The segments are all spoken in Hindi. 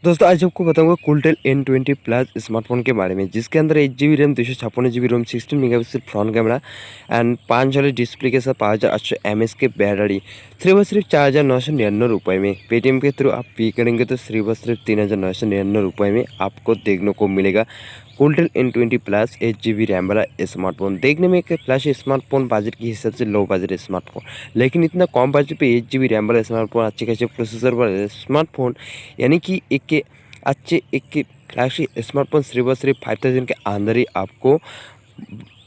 दोस्तों आज आपको बताऊंगा कूलटेल N20 प्लस स्मार्टफोन के बारे में, जिसके अंदर 8 GB RAM 256 GB ROM 16 megapixel front camera and 5 वाले डिस्प्ले के साथ 5800 mAh के बैटरी सिर्फ 4,999 में। पेटीएम के थ्रू आप पे करेंगे तो सिर्फ 3,999 में आपको देखने को मिलेगा कूलटेल N20 प्लस 8 GB रैम वाला स्मार्टफोन। देखने में एक फ्लैश स्मार्टफोन बजट के हिसाब से लो बजट स्मार्टफोन, लेकिन इतना कम बजट पे 8 GB रैम वाला स्मार्टफोन, अच्छे खासे प्रोसेसर वाला स्मार्टफोन, यानी कि एक अच्छे एक फ्लैश स्मार्टफोन सिर्फ 5000 के अंदर ही आपको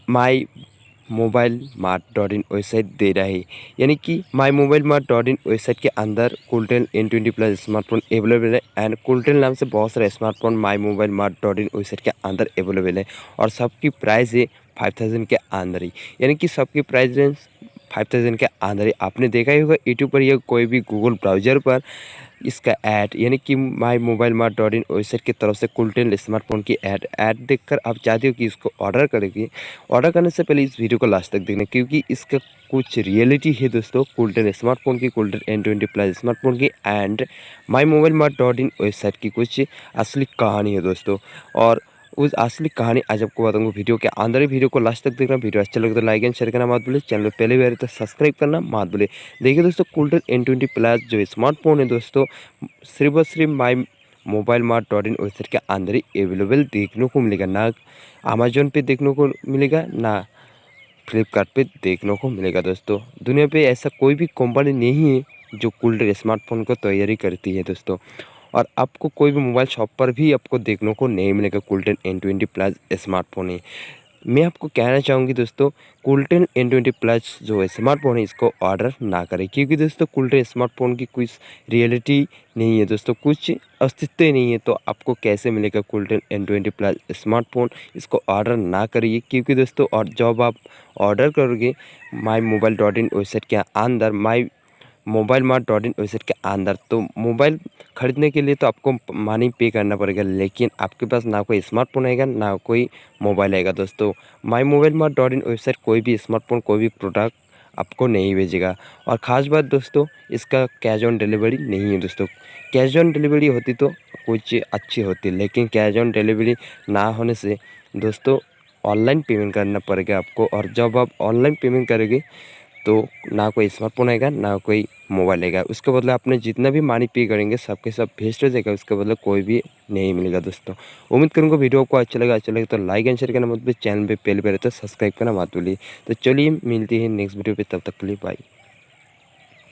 MyMobileMart.in वेबसाइट दे रहा है। यानी कि MyMobileMart.in वेबसाइट के अंदर कूलटेल N20 प्लस स्मार्टफोन अवेलेबल है एंड कूलटेल नाम से बहुत सारे स्मार्टफोन MyMobileMart.in वेबसाइट के अंदर अवेलेबल है और सबकी प्राइस है 5000 के अंदर ही। यानी कि सबकी प्राइस रेंज 5000 के अंदर ही। आपने देखा ही होगा यूट्यूब पर या कोई भी गूगल ब्राउज़र पर इसका ऐड, यानी कि MyMobileMart.in वेबसाइट की तरफ से कूलटेल स्मार्टफोन की ऐड देखकर आप चाहते हो कि इसको ऑर्डर करेंगे। ऑर्डर करने से पहले इस वीडियो को लास्ट तक देखना, क्योंकि इसका कुछ रियलिटी है दोस्तों कूलटेल स्मार्टफोन की, कूलटेल N20 प्लस स्मार्टफोन की एंड MyMobileMart.in वेबसाइट की कुछ असली कहानी है दोस्तों। और उस असली कहानी आज आपको बताऊंगा वीडियो के अंदर ही। वीडियो को लास्ट तक देखना। वीडियो अच्छा लगे तो लाइक एंड शेयर करना मत भूलिए। चैनल पर पहले भी आ रहे तो सब्सक्राइब करना मत भूलिए। देखिए दोस्तों कूलटेल N20 प्लस जो स्मार्टफोन है दोस्तों सिर्फ MyMobileMart.in वेबसाइट के अंदर ही अवेलेबल देखने को मिलेगा। ना अमेजोन पे देखने को मिलेगा, ना फ्लिपकार्ट पे देखने को मिलेगा। दोस्तों दुनिया पे ऐसा कोई भी कंपनी नहीं है जो कूलटेल स्मार्टफोन को तैयारी करती है दोस्तों। और आपको कोई भी मोबाइल शॉप पर भी आपको देखने को नहीं मिलेगा कूलटेल N20 प्लस स्मार्टफोन है। मैं आपको कहना चाहूँगी दोस्तों कूलटेल N20 प्लस जो स्मार्टफोन है इसको ऑर्डर ना करें, क्योंकि दोस्तों कूलटेल स्मार्टफोन की कुछ रियलिटी नहीं है दोस्तों, कुछ अस्तित्व नहीं है। तो आपको कैसे मिलेगा कूलटेल N20 प्लस स्मार्टफोन, इसको ऑर्डर ना करिए। क्योंकि दोस्तों और जब आप ऑर्डर करोगे MyMobile.in वेबसाइट के अंदर, MyMobileMart.in वेबसाइट के अंदर, तो मोबाइल ख़रीदने के लिए तो आपको मनी पे करना पड़ेगा, लेकिन आपके पास ना कोई स्मार्टफोन आएगा ना कोई मोबाइल आएगा। दोस्तों MyMobileMart.in वेबसाइट कोई भी स्मार्टफोन कोई भी प्रोडक्ट आपको नहीं भेजेगा। और ख़ास बात दोस्तों इसका कैश ऑन डिलीवरी नहीं है दोस्तों। कैश ऑन डिलीवरी होती तो कुछ अच्छी होती, लेकिन कैश ऑन डिलीवरी ना होने से दोस्तों ऑनलाइन पेमेंट करना पड़ेगा आपको। और जब आप ऑनलाइन पेमेंट करोगे तो ना कोई स्मार्टफोन आएगा ना कोई मोबाइल आएगा। उसके बदले आपने जितना भी मनी पे करेंगे सबके सब वेस्ट हो जाएगा, उसके बदले कोई भी नहीं मिलेगा। दोस्तों उम्मीद करूँगा वीडियो आपको अच्छा लगे तो लाइक एंड शेयर करना मत भूलिए। चैनल पे पहले तो सब्सक्राइब करना मत भूलिए। तो चलिए मिलती है नेक्स्ट वीडियो पे, तब तक के लिए बाय।